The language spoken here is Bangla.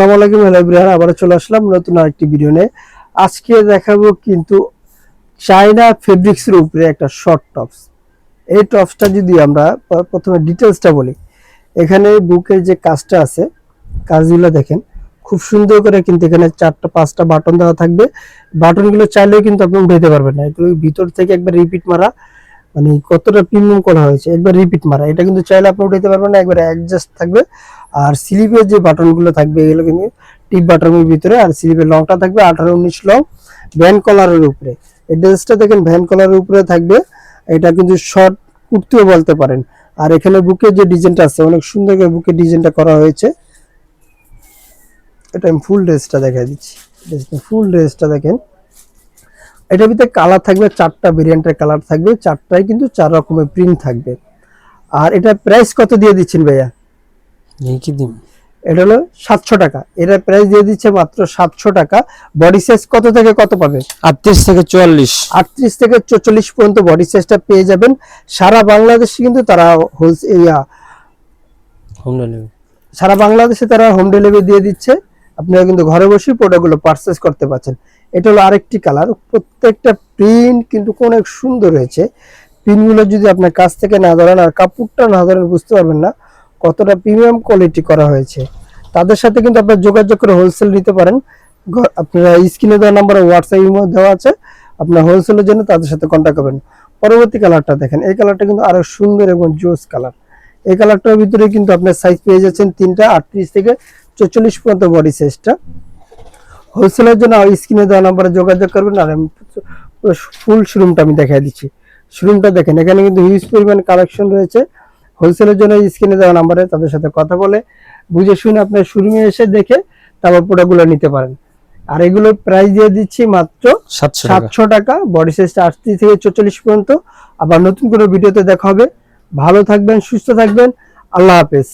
আসসালামু আলাইকুম এভরিওয়ান, আবার চলে আসলাম নতুন আরেকটি ভিডিও নিয়ে। আজকে দেখাবো কিন্তু চায়না ফেব্রিক্সের উপরে একটা শর্ট টপস। এই টপসটা যদি আমরা প্রথমে ডিটেলসটা বলি, এখানে বুকের যে কাজটা আছে, কাজগুলো দেখেন খুব সুন্দর করে, কিন্তু এখানে 4-5টা বাটন দেওয়া থাকবে। বাটনগুলো চাইলেও কিন্তু আপনি উঠাইতে পারবেন না, এগুলো ভিতর থেকে একবার রিপিট মারা, মানে কতটা প্রিমিয়াম করা হয়েছে, একবার রিপিট মারা। এটা কিন্তু চাইলে আপনি উঠাইতে পারবেন না, একবার অ্যাডজাস্ট থাকবে। আর স্লিপের যে বাটনগুলো থাকবে এগুলো কিন্তু টিপ বাটনের ভিতরে, আর স্লিপের লংটা থাকবে 18-19 লং, ভ্যান কলারের উপরে। এই ড্রেসটা দেখেন ভ্যান কলারের উপরে থাকবে। এটা কিন্তু শর্ট কুর্তিও বলতে পারেন। আর এখানে বুকের যে ডিজাইনটা আছে, অনেক সুন্দর করে বুকের ডিজাইনটা করা হয়েছে। এটা আমি ফুল ড্রেসটা দেখাই দিচ্ছি। ফুল ড্রেসটা দেখেন, এটার ভিতরে কালার থাকবে 4টা ভেরিয়েন্টের কালার থাকবে, 4টায় কিন্তু 4 রকমের প্রিন্ট থাকবে। আর এটা প্রাইস কত দিয়ে দিচ্ছেন ভাইয়া? কি দিন এটা হলো 700 টাকা। এটার প্রাইস দিয়ে দিচ্ছে মাত্র 700 টাকা। বডি সাইজ কত থেকে কত পাবে? 38 থেকে 44। 38 থেকে 44 পর্যন্ত বডি সাইজটা পেয়ে যাবেন। সারা বাংলাদেশে কিন্তু তারা হোম ডেলিভারি, সারা বাংলাদেশে তারা হোম ডেলিভারি দিয়ে দিচ্ছে। আপনারা কিন্তু ঘরে বসে প্রোডাক্টগুলো পারচেজ করতে পারছেন। এটা হলো আরেকটি কালার। প্রত্যেকটা প্রিন্ট কিন্তু অনেক সুন্দর হয়েছে। প্রিন্টগুলো যদি আপনার কাছ থেকে না ধরেন আর কাপড়টা না ধরেন, বুঝতে পারবেন না কতটা প্রিমিয়াম কোয়ালিটি করা হয়েছে। তাদের সাথে কিন্তু আপনারা যোগাযোগ করে হোলসেল নিতে পারেন। আপনারা স্ক্রিনে দেওয়া নাম্বারে হোয়াটসঅ্যাপ ইমো দেওয়া আছে, আপনার হোলসেলের জন্য তাদের সাথে কন্ট্যাক্ট করবেন। পরবর্তী কালারটা দেখেন, এই কালারটা কিন্তু আরো সুন্দর এবং জোস কালার। এই কালারটার ভিতরে কিন্তু আপনার সাইজ পেয়ে যাচ্ছেন 3টা, 38 থেকে 44 পর্যন্ত বডি সাইজটা। হোলসেলের জন্য স্ক্রিনে দেওয়া নাম্বারে যোগাযোগ করবেন। আর আমি ফুল শোরুমটা আমি দেখাই দিচ্ছি। শোরুমটা দেখেন, এখানে কিন্তু হিউজ পরিমাণ কালেকশন রয়েছে। হোলসেলের জন্য স্ক্রিনে দেওয়া নাম্বারে তাদের সাথে কথা বলে বুঝে শুনে আপনার শোরুমে এসে দেখে তারপর প্রোডাক্টগুলো নিতে পারেন। আর এগুলোর প্রাইস দিয়ে দিচ্ছি মাত্র 700 টাকা। বডি সাইজটা 38 থেকে 44 পর্যন্ত। আবার নতুন কোনো ভিডিওতে দেখা হবে। ভালো থাকবেন, সুস্থ থাকবেন। আল্লাহ হাফেজ।